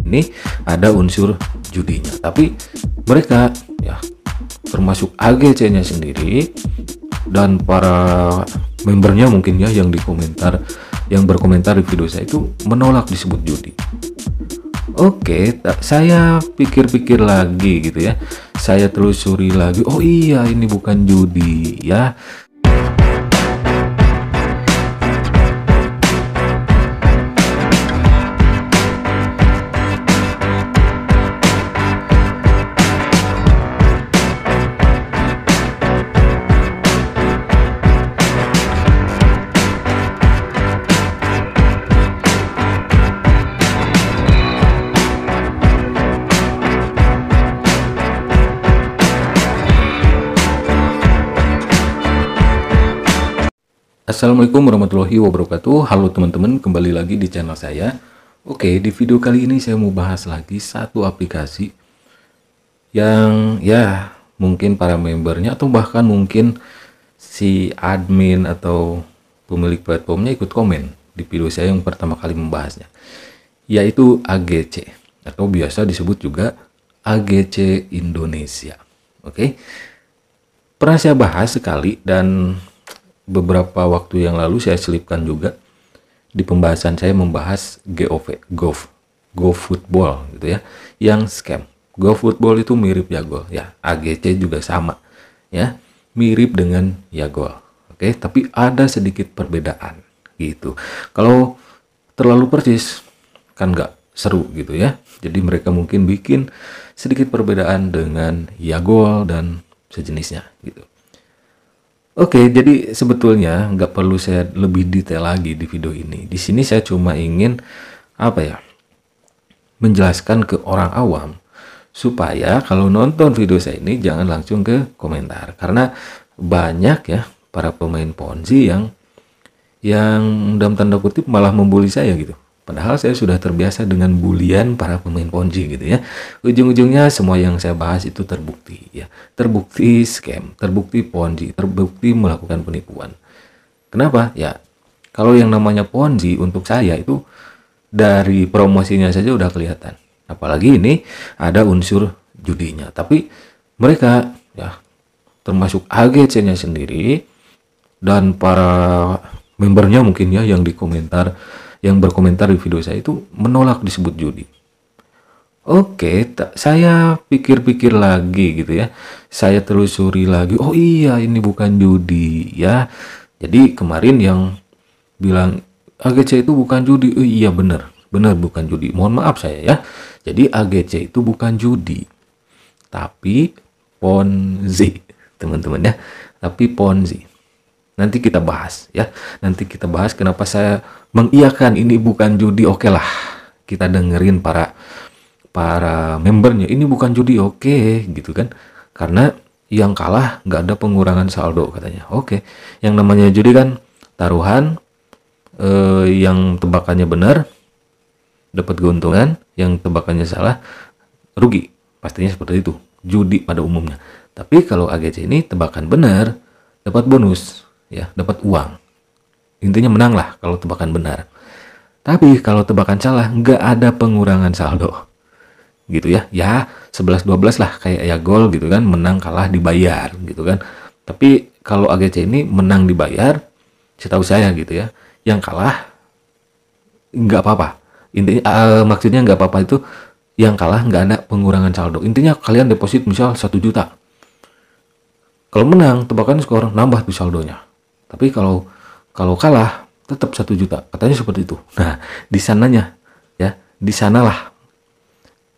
ini ada unsur judinya. Tapi mereka ya termasuk AGC-nya sendiri dan para membernya mungkin ya yang berkomentar di video saya itu menolak disebut judi. Oke, saya pikir-pikir lagi gitu ya. Saya telusuri lagi. Oh iya, ini bukan judi ya. Assalamualaikum warahmatullahi wabarakatuh. Halo teman-teman, kembali lagi di channel saya. Oke, di video kali ini saya mau bahas lagi satu aplikasi yang ya mungkin para membernya atau bahkan mungkin si admin atau pemilik platformnya ikut komen di video saya yang pertama kali membahasnya, yaitu AGC atau biasa disebut juga AGC Indonesia. Oke, pernah saya bahas sekali dan beberapa waktu yang lalu saya selipkan juga di pembahasan saya membahas GoFootball gitu ya, yang scam. GoFootball itu mirip Yagol ya, AGC juga sama ya, mirip dengan Yagol. Oke, tapi ada sedikit perbedaan gitu. Kalau terlalu persis kan nggak seru gitu ya. Jadi mereka mungkin bikin sedikit perbedaan dengan Yagol dan sejenisnya gitu. Oke, jadi sebetulnya nggak perlu saya lebih detail lagi di video ini. Di sini saya cuma ingin menjelaskan ke orang awam supaya kalau nonton video saya ini jangan langsung ke komentar, karena banyak ya para pemain Ponzi yang dalam tanda kutip malah membuli saya gitu. Padahal saya sudah terbiasa dengan bulian para pemain Ponzi gitu ya. Ujung-ujungnya semua yang saya bahas itu terbukti ya. Terbukti scam, terbukti Ponzi, terbukti melakukan penipuan. Kenapa? Ya, kalau yang namanya Ponzi untuk saya itu dari promosinya saja udah kelihatan. Apalagi ini ada unsur judinya. Tapi mereka ya termasuk AGC-nya sendiri dan para membernya mungkin ya yang berkomentar di video saya itu menolak disebut judi. Oke, saya pikir-pikir lagi gitu ya. Saya telusuri lagi. Oh iya, ini bukan judi ya. Jadi kemarin yang bilang AGC itu bukan judi. Oh iya benar bukan judi. Mohon maaf saya ya. Jadi AGC itu bukan judi, tapi Ponzi, teman-teman ya. Tapi Ponzi. Nanti kita bahas ya. Nanti kita bahas kenapa saya mengiyakan ini bukan judi. Oke lah, kita dengerin para membernya. Ini bukan judi, oke gitu kan. Karena yang kalah nggak ada pengurangan saldo katanya. Oke, yang namanya judi kan taruhan, yang tebakannya benar dapat keuntungan, yang tebakannya salah rugi. Pastinya seperti itu judi pada umumnya. Tapi kalau AGC ini tebakan benar dapat bonus. Ya, dapat uang. Intinya menang lah kalau tebakan benar. Tapi kalau tebakan salah nggak ada pengurangan saldo. Gitu ya. Ya, 11-12 lah kayak Yagol gitu kan, menang kalah dibayar gitu kan. Tapi kalau AGC ini menang dibayar, setahu saya gitu ya. Yang kalah nggak apa-apa. Intinya maksudnya nggak apa-apa itu yang kalah nggak ada pengurangan saldo. Intinya kalian deposit misal 1 juta. Kalau menang tebakan skor nambah tuh saldonya. Tapi kalau kalah tetap 1 juta, katanya seperti itu. Nah, di sananya ya, di sanalah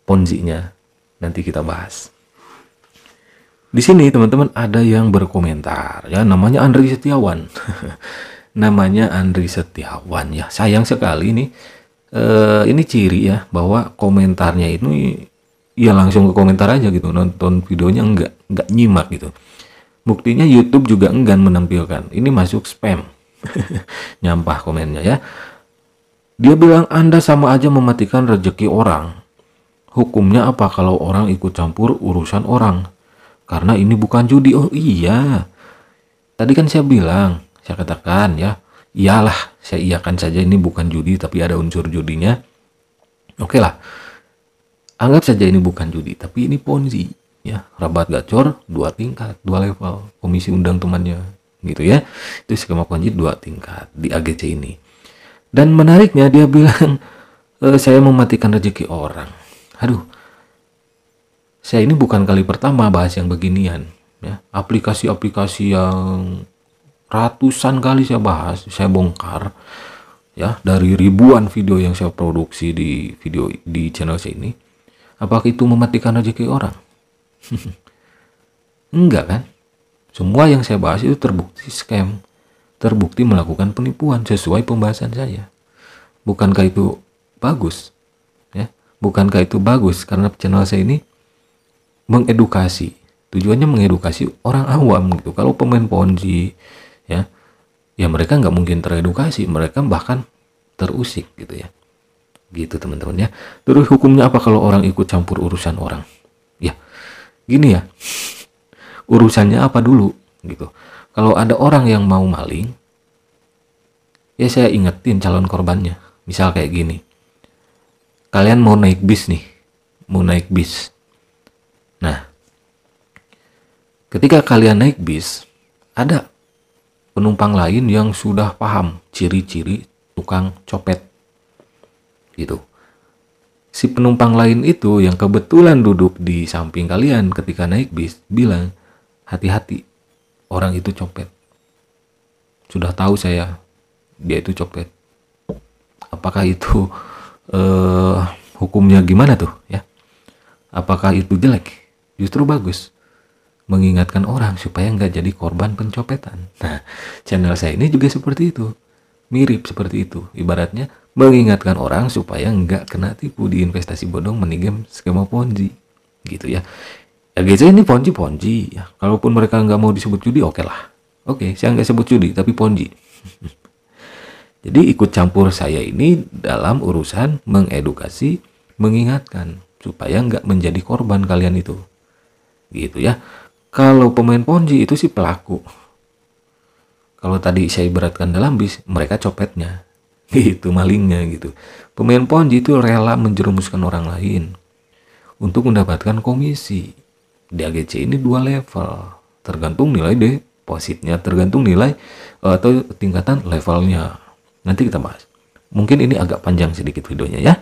Ponzi-nya nanti kita bahas. Di sini teman-teman ada yang berkomentar ya, namanya Andri Setiawan. Namanya Andri Setiawan ya. Sayang sekali nih ini ciri ya bahwa komentarnya itu ya langsung ke komentar aja gitu, nonton videonya enggak nyimak gitu. Buktinya YouTube juga enggan menampilkan. Ini masuk spam. Nyampah komennya ya. Dia bilang Anda sama aja mematikan rezeki orang. Hukumnya apa kalau orang ikut campur urusan orang? Karena ini bukan judi. Oh iya. Tadi kan saya bilang, saya katakan ya, iyalah, saya iyakan saja ini bukan judi tapi ada unsur judinya. Oke lah. Anggap saja ini bukan judi, tapi ini ponzi, ya. Rabat gacor 2 tingkat, 2 level, komisi undang temannya, gitu ya. Itu skema ponzi 2 tingkat di AGC ini. Dan menariknya dia bilang, saya mematikan rezeki orang. Aduh, saya ini bukan kali pertama bahas yang beginian, ya. Aplikasi-aplikasi yang ratusan kali saya bahas, saya bongkar, ya, dari ribuan video yang saya produksi di channel saya ini. Apakah itu mematikan rezeki orang? Enggak kan? Semua yang saya bahas itu terbukti scam, terbukti melakukan penipuan sesuai pembahasan saya. Bukankah itu bagus? Ya, bukankah itu bagus karena channel saya ini mengedukasi. Tujuannya mengedukasi orang awam gitu. Kalau pemain ponzi, ya mereka nggak mungkin teredukasi, mereka bahkan terusik gitu ya. Gitu teman-teman ya. Terus hukumnya apa kalau orang ikut campur urusan orang? Ya, gini ya. Urusannya apa dulu gitu. Kalau ada orang yang mau maling, ya saya ingetin calon korbannya. Misal kayak gini. Kalian mau naik bis nih. Mau naik bis. Nah, ketika kalian naik bis, ada penumpang lain yang sudah paham ciri-ciri tukang copet. Gitu. Si penumpang lain itu yang kebetulan duduk di samping kalian ketika naik bis bilang, hati-hati, orang itu copet. Sudah tahu saya, dia itu copet. Apakah itu hukumnya gimana tuh ya? Apakah itu jelek? Justru bagus. Mengingatkan orang supaya nggak jadi korban pencopetan. Nah, channel saya ini juga seperti itu. Mirip seperti itu. Ibaratnya mengingatkan orang supaya nggak kena tipu di investasi bodong, money game, skema ponzi. Gitu ya. AGC ini ponzi ya. Kalaupun mereka nggak mau disebut judi, oke lah. Oke, saya nggak sebut judi, tapi ponzi. Jadi ikut campur saya ini dalam urusan mengedukasi, mengingatkan supaya nggak menjadi korban kalian itu. Gitu ya. Kalau pemain ponzi itu sih pelaku. Kalau tadi saya ibaratkan dalam bis, mereka copetnya. Gitu, malingnya gitu. Pemain ponzi itu rela menjerumuskan orang lain untuk mendapatkan komisi. Di AGC ini 2 level. Tergantung nilai depositnya, tergantung nilai atau tingkatan levelnya. Nanti kita bahas. Mungkin ini agak panjang sedikit videonya ya.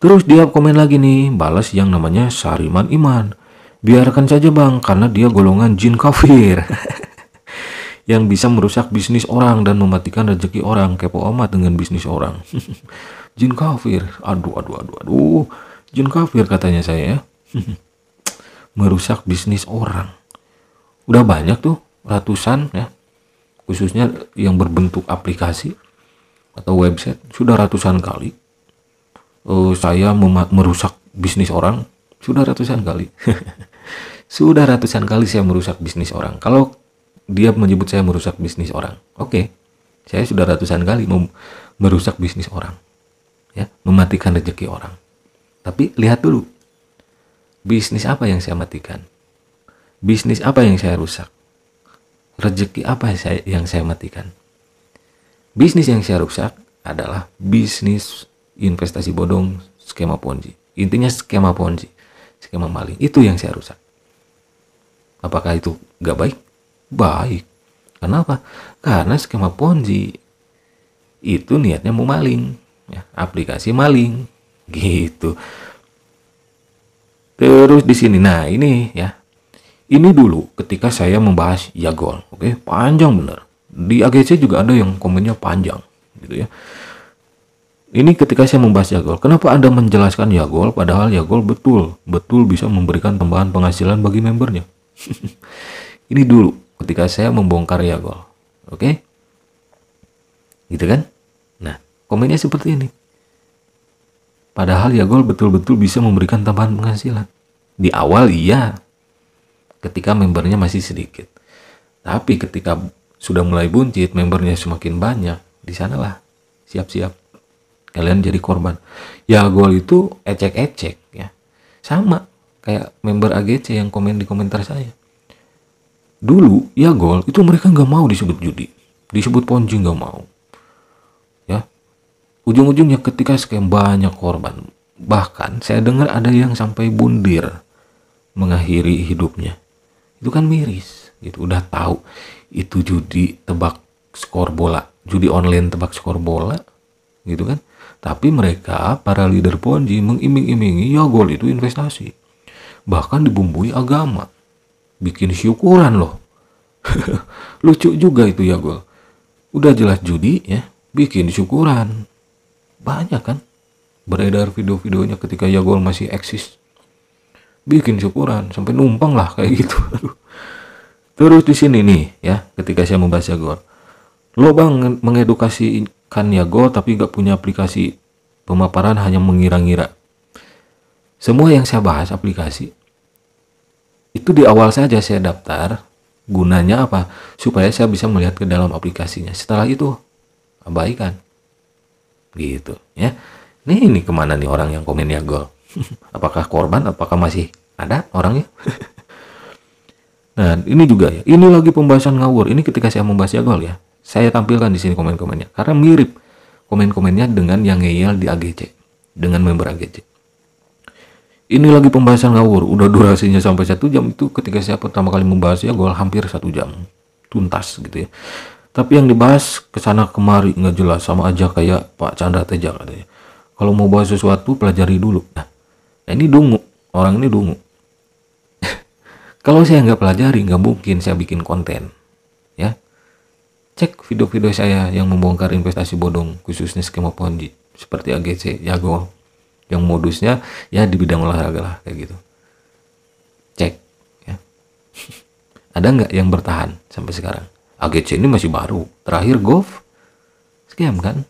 Terus dia komen lagi nih, balas yang namanya Sariman Iman. Biarkan saja bang, karena dia golongan jin kafir. Yang bisa merusak bisnis orang dan mematikan rezeki orang. Kepo amat dengan bisnis orang. Jin kafir. Aduh. Jin kafir katanya saya ya. Merusak bisnis orang. Udah banyak tuh, ratusan ya. Khususnya yang berbentuk aplikasi atau website. Sudah ratusan kali. Saya merusak bisnis orang. Sudah ratusan kali. Sudah ratusan kali saya merusak bisnis orang. Kalau dia menyebut saya merusak bisnis orang, oke. Saya sudah ratusan kali merusak bisnis orang. Ya, mematikan rezeki orang. Tapi lihat dulu. Bisnis apa yang saya matikan? Bisnis apa yang saya rusak? Rezeki apa yang saya matikan? Bisnis yang saya rusak adalah bisnis investasi bodong, skema ponzi. Intinya skema ponzi, skema maling. Itu yang saya rusak. Apakah itu gak baik? Baik. Kenapa? Karena skema ponzi itu niatnya mau maling, ya, aplikasi maling, gitu. Terus di sini, nah ini ya, ini dulu ketika saya membahas Yagol, oke, panjang bener. Di AGC juga ada yang komennya panjang, gitu ya. Ini ketika saya membahas Yagol, kenapa Anda menjelaskan Yagol padahal Yagol betul bisa memberikan tambahan penghasilan bagi membernya? Ini dulu ketika saya membongkar Yagol, oke? Gitu kan? Nah, komennya seperti ini. Padahal Yagol betul-betul bisa memberikan tambahan penghasilan. Di awal iya, ketika membernya masih sedikit. Tapi ketika sudah mulai buncit, membernya semakin banyak, di sanalah siap-siap kalian jadi korban. Yagol itu ecek-ecek ya. Sama kayak member AGC yang komen di komentar saya. Dulu Yagol itu mereka nggak mau disebut judi, disebut ponzi nggak mau. Ya, ujung-ujungnya ketika sekian banyak korban, Bahkan saya dengar ada yang sampai bundir mengakhiri hidupnya. Itu kan miris gitu. Udah tahu itu judi tebak skor bola, judi online tebak skor bola gitu kan. Tapi mereka para leader Ponzi mengiming-imingi ya gol itu investasi. Bahkan dibumbui agama. Bikin syukuran loh. Lucu juga itu ya gol. Udah jelas judi ya, bikin syukuran. Banyak kan beredar video-videonya ketika Yagol masih eksis, bikin syukuran sampai numpang lah kayak gitu. Terus di sini nih ya, ketika saya membahas Yagol, lo bang mengedukasikan Yagol tapi gak punya aplikasi pemaparan, hanya mengira-ngira. Semua yang saya bahas aplikasi itu di awal saja saya daftar. Gunanya apa? Supaya saya bisa melihat ke dalam aplikasinya. Setelah itu abaikan gitu ya. Ini kemana nih orang yang komen Yagol? Apakah korban? Apakah masih ada orangnya? Nah, ini juga ya. Ini lagi pembahasan ngawur. Ini ketika saya membahas Yagol ya. Saya tampilkan di sini komen-komennya karena mirip komen-komennya dengan yang ngeyel di AGC, dengan member AGC. Ini lagi pembahasan ngawur. Udah durasinya sampai 1 jam. Itu ketika saya pertama kali membahas Yagol hampir 1 jam. Tuntas gitu ya. Tapi yang dibahas kesana kemari nggak jelas, sama aja kayak Pak Chandra Teja katanya. Kalau mau bahas sesuatu pelajari dulu. Nah ini dungu, orang ini dungu. Kalau saya nggak pelajari nggak mungkin saya bikin konten. Ya, cek video-video saya yang membongkar investasi bodong, khususnya skema Ponzi seperti AGC, Yagol, yang modusnya ya di bidang olahraga lah kayak gitu. Cek ya. Ada nggak yang bertahan sampai sekarang? AGC ini masih baru, terakhir golf scam kan.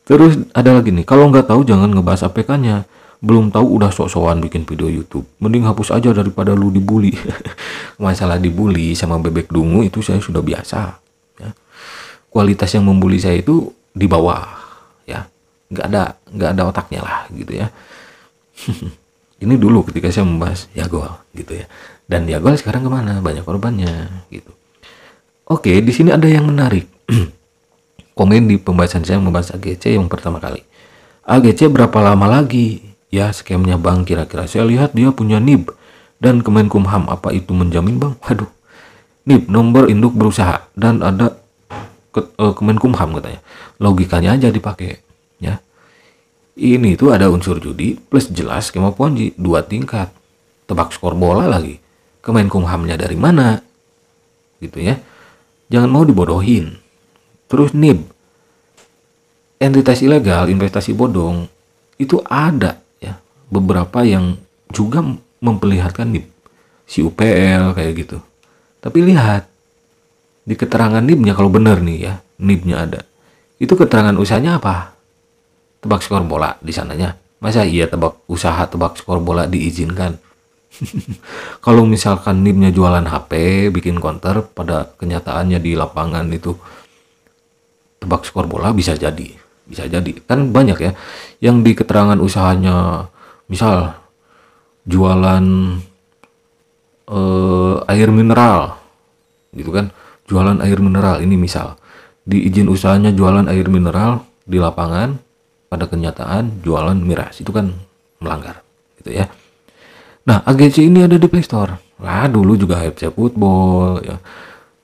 Terus ada lagi nih, kalau nggak tahu jangan ngebahas APK-nya. Belum tahu udah sok-sokan bikin video YouTube, mending hapus aja daripada lu dibully. Masalah dibully sama bebek dungu itu saya sudah biasa ya. Kualitas yang membuli saya itu di bawah ya, nggak ada otaknya lah gitu ya. Ini dulu ketika saya membahas Yagol gitu ya, dan Yagol sekarang kemana, banyak korbannya gitu. Oke, di sini ada yang menarik. Komen di pembahasan saya membahas AGC yang pertama kali. AGC berapa lama lagi ya skemnya bang? Kira-kira saya lihat dia punya NIB dan Kemenkumham. Apa itu menjamin bang? Waduh, NIB nomor induk berusaha dan ada Kemenkumham katanya. Logikanya aja dipakai ya. Ini tuh ada unsur judi plus jelas skema Ponzi 2 tingkat. Tebak skor bola lagi. Kemenkumhamnya dari mana? Gitu ya. Jangan mau dibodohin. Terus NIB, entitas ilegal, investasi bodong, itu ada ya. Beberapa yang juga memperlihatkan NIB, si UPL kayak gitu. Tapi lihat di keterangan NIB-nya, kalau benar nih ya, NIB-nya ada. Itu keterangan usahanya apa? Tebak skor bola di sananya. Masa iya usaha tebak skor bola diizinkan? Kalau misalkan NIB-nya jualan HP, bikin counter, pada kenyataannya di lapangan itu tebak skor bola, bisa jadi kan banyak ya yang di keterangan usahanya, misal jualan air mineral gitu kan, jualan air mineral, ini misal di izin usahanya jualan air mineral, di lapangan pada kenyataan jualan miras, itu kan melanggar gitu ya. Nah, AGC ini ada di Play Store. Lah, dulu juga FC Football ya.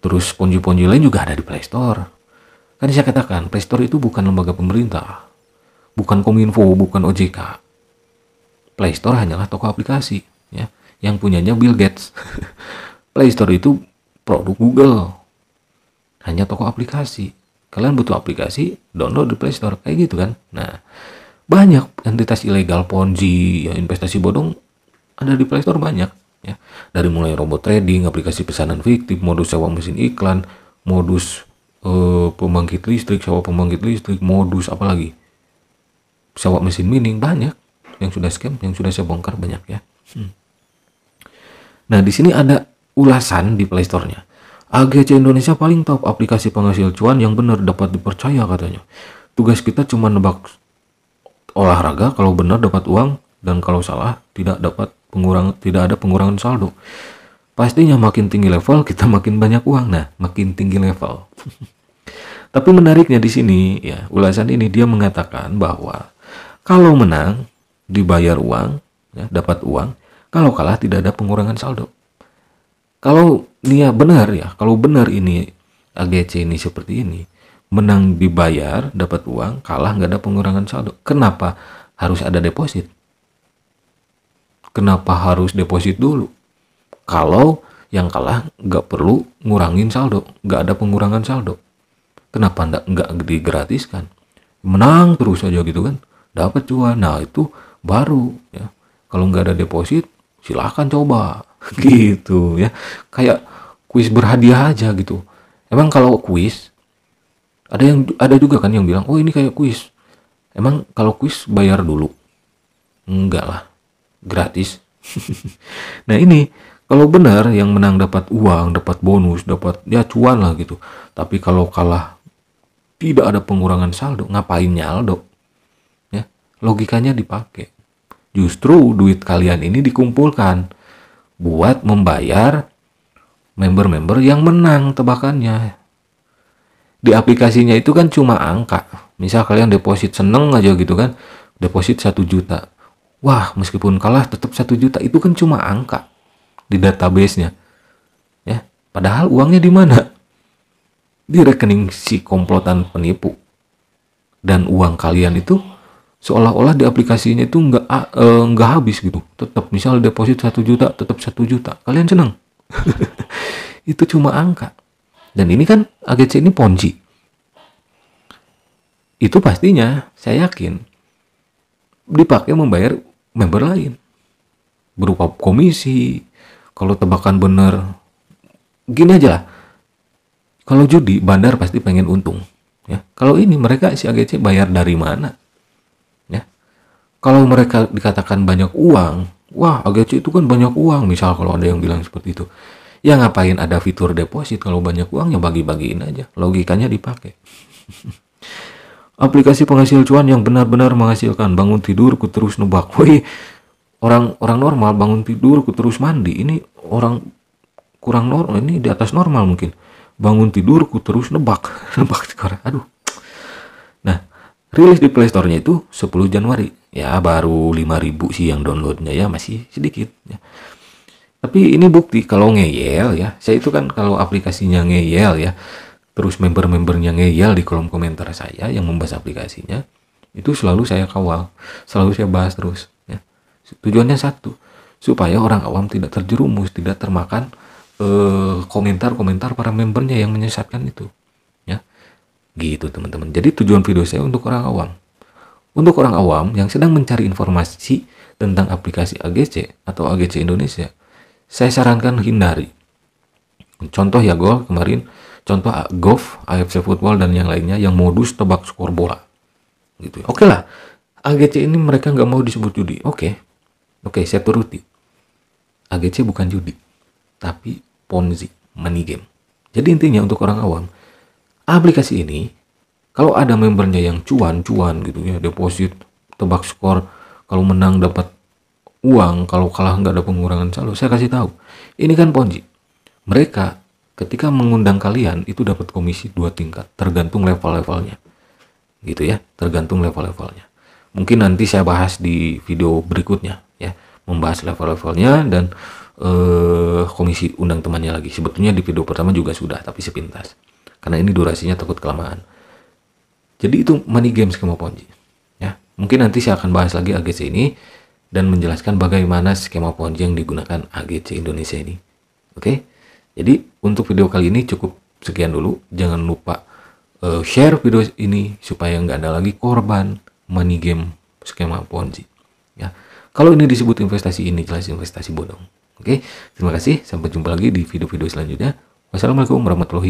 Terus ponji-ponji lain juga ada di Play Store. Kan saya katakan, Play Store itu bukan lembaga pemerintah. Bukan Kominfo, bukan OJK. Play Store hanyalah toko aplikasi ya, yang punyanya Bill Gates. Play Store itu produk Google. Hanya toko aplikasi. Kalian butuh aplikasi, download di Play Store kayak gitu kan. Nah, banyak entitas ilegal Ponzi, ya, investasi bodong ada di Play Store banyak ya. Dari mulai robot trading, aplikasi pesanan fiktif, modus sewa mesin iklan, modus pembangkit listrik, sewa pembangkit listrik, modus apalagi sewa mesin mining, banyak yang sudah scam, yang sudah saya bongkar banyak ya. Nah, di sini ada ulasan di Play Store-nya. AGC Indonesia paling top aplikasi penghasil cuan yang benar, dapat dipercaya katanya. Tugas kita cuma nebak olahraga, kalau benar dapat uang, dan kalau salah tidak ada pengurangan saldo. Pastinya makin tinggi level kita makin banyak uang. Nah, makin tinggi level. Tapi menariknya di sini ya, ulasan ini dia mengatakan bahwa Kalau menang dibayar uang, ya, dapat uang. Kalau kalah tidak ada pengurangan saldo. Kalau dia benar ya, kalau benar ini AGC ini seperti ini, menang dibayar, dapat uang, kalah nggak ada pengurangan saldo. Kenapa harus ada deposit? Kenapa harus deposit dulu? Kalau yang kalah nggak perlu ngurangin saldo, nggak ada pengurangan saldo. Kenapa nggak digratiskan? Menang terus aja gitu kan, dapat cuan. Nah itu baru ya. Kalau nggak ada deposit, silahkan coba gitu ya. Kayak kuis berhadiah aja gitu. Emang kalau kuis ada juga kan yang bilang, oh ini kayak kuis. Emang kalau kuis bayar dulu? Enggak lah, gratis. Nah ini kalau benar yang menang dapat uang, dapat bonus, dapat ya cuan lah gitu. Tapi kalau kalah tidak ada pengurangan saldo, ngapain nyaldo? Ya, logikanya dipakai. Justru duit kalian ini dikumpulkan buat membayar member-member yang menang tebakannya. Di aplikasinya itu kan cuma angka. Misal kalian deposit seneng aja gitu kan, deposit 1 juta. Wah, meskipun kalah tetap 1 juta, itu kan cuma angka di database-nya. Ya, padahal uangnya di mana? Di rekening si komplotan penipu. Dan uang kalian itu seolah-olah di aplikasinya itu nggak habis gitu. Tetap misal deposit 1 juta, tetap 1 juta. Kalian senang? Itu cuma angka. Dan ini kan AGC ini ponzi. Itu pastinya saya yakin dipakai membayar member lain berupa komisi. Kalau tebakan bener, gini aja lah. Kalau judi, bandar pasti pengen untung. Ya, kalau ini mereka si AGC bayar dari mana? Ya, kalau mereka dikatakan banyak uang, wah AGC itu kan banyak uang. Misal kalau ada yang bilang seperti itu, ya ngapain ada fitur deposit kalau banyak uangnya bagi-bagiin aja. Logikanya dipakai. Aplikasi penghasil cuan yang benar-benar menghasilkan. Bangun tidur ku terus nebak. Woi, orang normal bangun tidur ku terus mandi. Ini orang kurang normal, ini di atas normal mungkin. Bangun tidur ku terus nebak. Nebak skor. Aduh. Nah, rilis di Play Store-nya itu 10 Januari. Ya, baru 5.000 sih yang downloadnya ya, masih sedikit ya. Tapi ini bukti kalau ngeyel ya. Saya itu kan kalau aplikasinya ngeyel ya, terus member-membernya ngeyel di kolom komentar saya yang membahas aplikasinya, itu selalu saya kawal, selalu saya bahas terus ya. Tujuannya satu, supaya orang awam tidak terjerumus, tidak termakan komentar-komentar para membernya yang menyesatkan itu ya. Gitu teman-teman. Jadi tujuan video saya untuk orang awam. Untuk orang awam yang sedang mencari informasi tentang aplikasi AGC atau AGC Indonesia, saya sarankan hindari. Contoh ya kemarin, contoh golf, AFC Football dan yang lainnya yang modus tebak skor bola. Gitu. Oke lah, AGC ini mereka nggak mau disebut judi. Oke, saya turuti. AGC bukan judi, tapi ponzi, money game. Jadi intinya untuk orang awam, aplikasi ini kalau ada membernya yang cuan gitu ya, deposit, tebak skor, kalau menang dapat uang, kalau kalah nggak ada pengurangan saldo, saya kasih tahu. Ini kan ponzi. Mereka ketika mengundang kalian itu dapat komisi 2 tingkat, tergantung level-levelnya. Gitu ya, tergantung level-levelnya. Mungkin nanti saya bahas di video berikutnya ya, membahas level-levelnya dan komisi undang temannya lagi. Sebetulnya di video pertama juga sudah, tapi sepintas. Karena ini durasinya takut kelamaan. Jadi itu money game skema ponzi. Ya, mungkin nanti saya akan bahas lagi AGC ini dan menjelaskan bagaimana skema ponzi yang digunakan AGC Indonesia ini. Oke? Jadi untuk video kali ini cukup sekian dulu. Jangan lupa share video ini supaya nggak ada lagi korban money game skema ponzi. Ya, kalau ini disebut investasi, ini jelas investasi bodong. Oke, terima kasih. Sampai jumpa lagi di video-video selanjutnya. Wassalamualaikum warahmatullahi wabarakatuh.